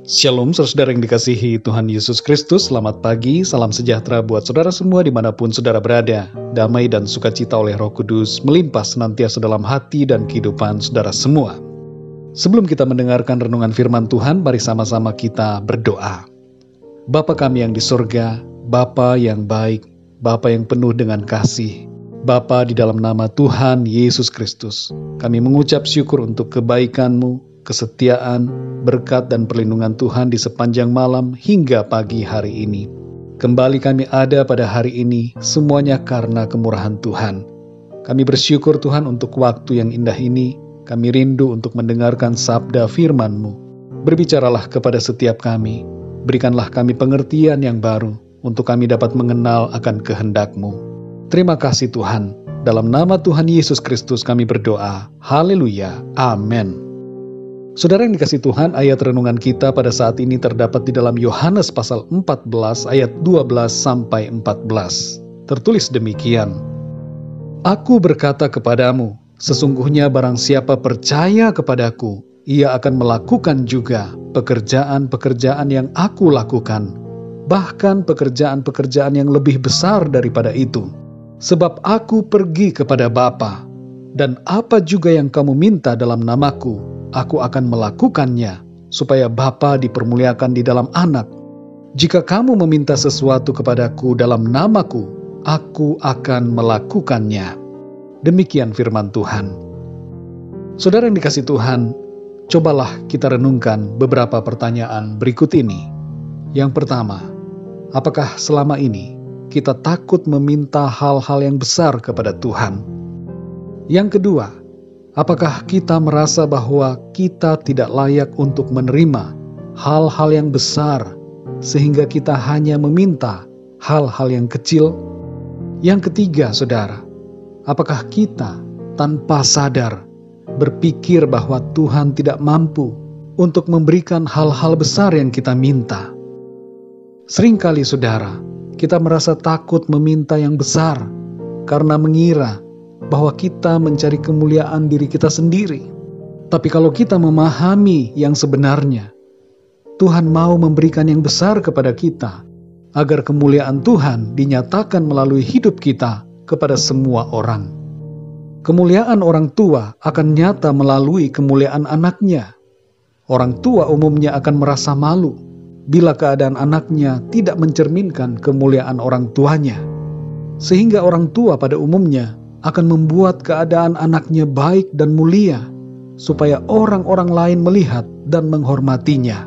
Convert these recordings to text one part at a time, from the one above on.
Shalom saudara yang dikasihi Tuhan Yesus Kristus, selamat pagi, salam sejahtera buat saudara semua dimanapun saudara berada. Damai dan sukacita oleh Roh Kudus melimpah senantiasa dalam hati dan kehidupan saudara semua. Sebelum kita mendengarkan renungan firman Tuhan, mari sama-sama kita berdoa. Bapa kami yang di sorga, Bapa yang baik, Bapa yang penuh dengan kasih, Bapa di dalam nama Tuhan Yesus Kristus, kami mengucap syukur untuk kebaikan-Mu, kesetiaan, berkat dan perlindungan Tuhan di sepanjang malam hingga pagi hari ini. Kembali kami ada pada hari ini, semuanya karena kemurahan Tuhan. Kami bersyukur Tuhan untuk waktu yang indah ini. Kami rindu untuk mendengarkan sabda firman-Mu. Berbicaralah kepada setiap kami. Berikanlah kami pengertian yang baru untuk kami dapat mengenal akan kehendak-Mu. Terima kasih Tuhan. Dalam nama Tuhan Yesus Kristus kami berdoa. Haleluya. Amin. Saudara yang dikasihi Tuhan, ayat renungan kita pada saat ini terdapat di dalam Yohanes pasal 14 ayat 12 sampai 14. Tertulis demikian. Aku berkata kepadamu, sesungguhnya barang siapa percaya kepadaku, ia akan melakukan juga pekerjaan-pekerjaan yang aku lakukan, bahkan pekerjaan-pekerjaan yang lebih besar daripada itu. Sebab aku pergi kepada Bapa, dan apa juga yang kamu minta dalam namaku, aku akan melakukannya, supaya Bapa dipermuliakan di dalam Anak. Jika kamu meminta sesuatu kepadaku dalam namaku, aku akan melakukannya. Demikian firman Tuhan. Saudara yang dikasihi Tuhan, cobalah kita renungkan beberapa pertanyaan berikut ini. Yang pertama, apakah selama ini kita takut meminta hal-hal yang besar kepada Tuhan? Yang kedua, apakah kita merasa bahwa kita tidak layak untuk menerima hal-hal yang besar, sehingga kita hanya meminta hal-hal yang kecil? Yang ketiga, saudara, apakah kita tanpa sadar berpikir bahwa Tuhan tidak mampu untuk memberikan hal-hal besar yang kita minta? Seringkali, saudara, kita merasa takut meminta yang besar karena mengira bahwa kita mencari kemuliaan diri kita sendiri. Tapi kalau kita memahami yang sebenarnya, Tuhan mau memberikan yang besar kepada kita, agar kemuliaan Tuhan dinyatakan melalui hidup kita kepada semua orang. Kemuliaan orang tua akan nyata melalui kemuliaan anaknya. Orang tua umumnya akan merasa malu bila keadaan anaknya tidak mencerminkan kemuliaan orang tuanya. Sehingga orang tua pada umumnya akan membuat keadaan anaknya baik dan mulia, supaya orang-orang lain melihat dan menghormatinya.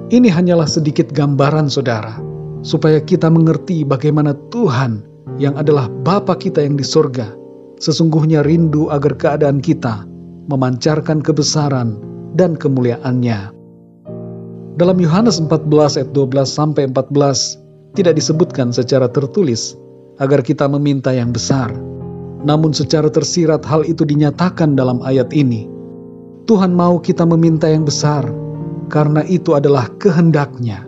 Ini hanyalah sedikit gambaran saudara, supaya kita mengerti bagaimana Tuhan yang adalah Bapa kita yang di sorga, sesungguhnya rindu agar keadaan kita memancarkan kebesaran dan kemuliaan-Nya. Dalam Yohanes 14 ayat 12 sampai 14 tidak disebutkan secara tertulis agar kita meminta yang besar. Namun secara tersirat hal itu dinyatakan dalam ayat ini. Tuhan mau kita meminta yang besar, karena itu adalah kehendak-Nya.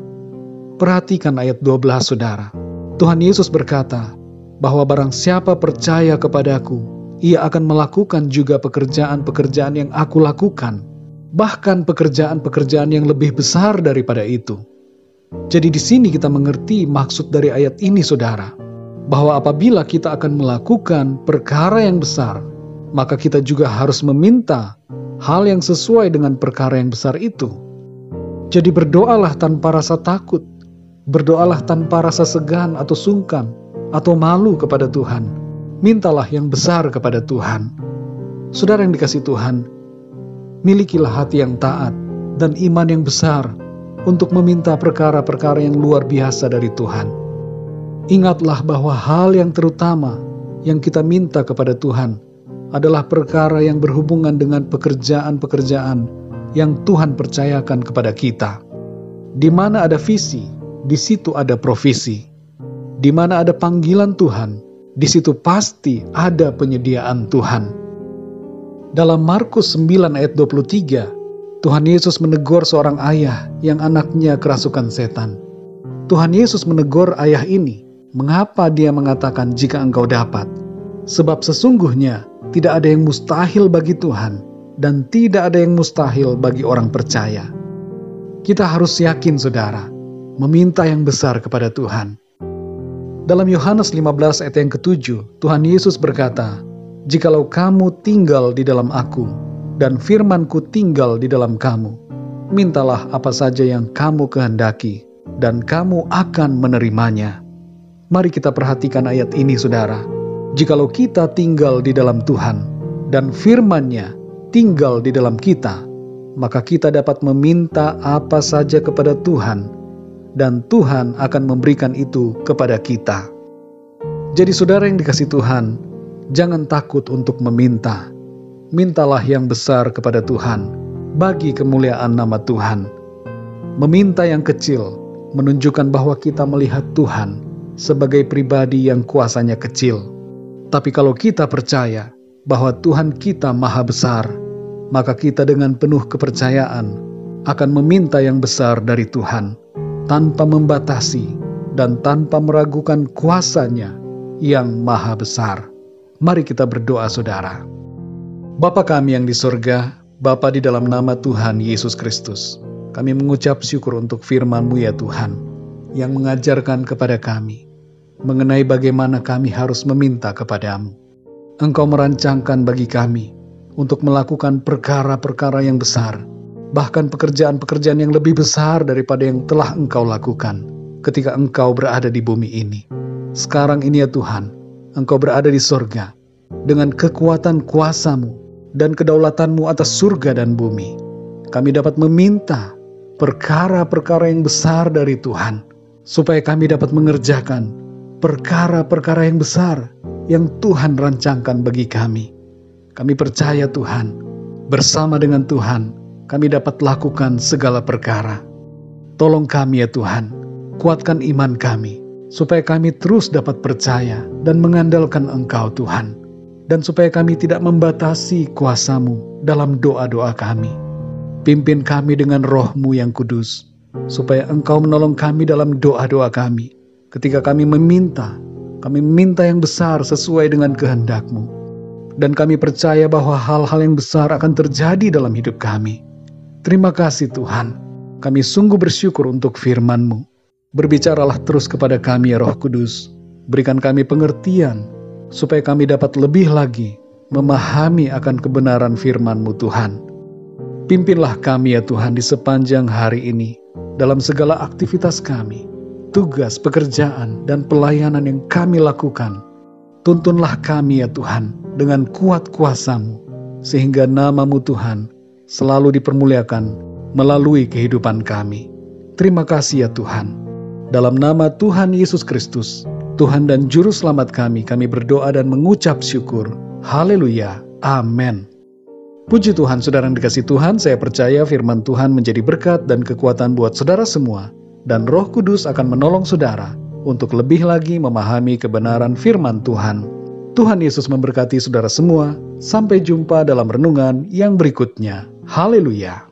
Perhatikan ayat 12 saudara. Tuhan Yesus berkata, bahwa barang siapa percaya kepadaku, ia akan melakukan juga pekerjaan-pekerjaan yang aku lakukan, bahkan pekerjaan-pekerjaan yang lebih besar daripada itu. Jadi di sini kita mengerti maksud dari ayat ini saudara, bahwa apabila kita akan melakukan perkara yang besar, maka kita juga harus meminta hal yang sesuai dengan perkara yang besar itu. Jadi berdoalah tanpa rasa takut, berdoalah tanpa rasa segan atau sungkan, atau malu kepada Tuhan. Mintalah yang besar kepada Tuhan. Saudara yang dikasihi Tuhan, milikilah hati yang taat dan iman yang besar untuk meminta perkara-perkara yang luar biasa dari Tuhan. Ingatlah bahwa hal yang terutama yang kita minta kepada Tuhan adalah perkara yang berhubungan dengan pekerjaan-pekerjaan yang Tuhan percayakan kepada kita. Di mana ada visi, di situ ada provisi. Di mana ada panggilan Tuhan, di situ pasti ada penyediaan Tuhan. Dalam Markus 9 ayat 23, Tuhan Yesus menegur seorang ayah yang anaknya kerasukan setan. Tuhan Yesus menegur ayah ini. Mengapa dia mengatakan jika engkau dapat? Sebab sesungguhnya tidak ada yang mustahil bagi Tuhan, dan tidak ada yang mustahil bagi orang percaya. Kita harus yakin saudara, meminta yang besar kepada Tuhan. Dalam Yohanes 15 ayat yang ke-7, Tuhan Yesus berkata, "Jikalau kamu tinggal di dalam aku, dan firman-Ku tinggal di dalam kamu, mintalah apa saja yang kamu kehendaki, dan kamu akan menerimanya." Mari kita perhatikan ayat ini saudara. Jikalau kita tinggal di dalam Tuhan, dan firman-Nya tinggal di dalam kita, maka kita dapat meminta apa saja kepada Tuhan, dan Tuhan akan memberikan itu kepada kita. Jadi saudara yang dikasihi Tuhan, jangan takut untuk meminta. Mintalah yang besar kepada Tuhan, bagi kemuliaan nama Tuhan. Meminta yang kecil menunjukkan bahwa kita melihat Tuhan sebagai pribadi yang kuasanya kecil. Tapi kalau kita percaya bahwa Tuhan kita maha besar, maka kita dengan penuh kepercayaan akan meminta yang besar dari Tuhan, tanpa membatasi dan tanpa meragukan kuasa-Nya yang maha besar. Mari kita berdoa saudara. Bapa kami yang di surga, Bapa di dalam nama Tuhan Yesus Kristus, kami mengucap syukur untuk firman-Mu ya Tuhan, yang mengajarkan kepada kami mengenai bagaimana kami harus meminta kepadamu. Engkau merancangkan bagi kami untuk melakukan perkara-perkara yang besar, bahkan pekerjaan-pekerjaan yang lebih besar daripada yang telah Engkau lakukan ketika Engkau berada di bumi ini. Sekarang ini ya Tuhan, Engkau berada di surga dengan kekuatan kuasa-Mu dan kedaulatan-Mu atas surga dan bumi. Kami dapat meminta perkara-perkara yang besar dari Tuhan, supaya kami dapat mengerjakan perkara-perkara yang besar yang Tuhan rancangkan bagi kami. Kami percaya Tuhan, bersama dengan Tuhan, kami dapat lakukan segala perkara. Tolong kami ya Tuhan, kuatkan iman kami, supaya kami terus dapat percaya dan mengandalkan Engkau Tuhan, dan supaya kami tidak membatasi kuasa-Mu dalam doa-doa kami. Pimpin kami dengan Roh-Mu yang kudus, supaya Engkau menolong kami dalam doa-doa kami. Ketika kami meminta yang besar sesuai dengan kehendak-Mu. Dan kami percaya bahwa hal-hal yang besar akan terjadi dalam hidup kami. Terima kasih Tuhan, kami sungguh bersyukur untuk firman-Mu. Berbicaralah terus kepada kami ya Roh Kudus. Berikan kami pengertian, supaya kami dapat lebih lagi memahami akan kebenaran firman-Mu Tuhan. Pimpinlah kami ya Tuhan di sepanjang hari ini, dalam segala aktivitas kami, tugas, pekerjaan, dan pelayanan yang kami lakukan. Tuntunlah kami ya Tuhan dengan kuat kuasa-Mu, sehingga nama-Mu Tuhan selalu dipermuliakan melalui kehidupan kami. Terima kasih ya Tuhan. Dalam nama Tuhan Yesus Kristus, Tuhan dan Juru Selamat kami berdoa dan mengucap syukur. Haleluya. Amin. Puji Tuhan, saudara yang dikasihi Tuhan, saya percaya firman Tuhan menjadi berkat dan kekuatan buat saudara semua, dan Roh Kudus akan menolong saudara untuk lebih lagi memahami kebenaran firman Tuhan. Tuhan Yesus memberkati saudara semua. Sampai jumpa dalam renungan yang berikutnya. Haleluya.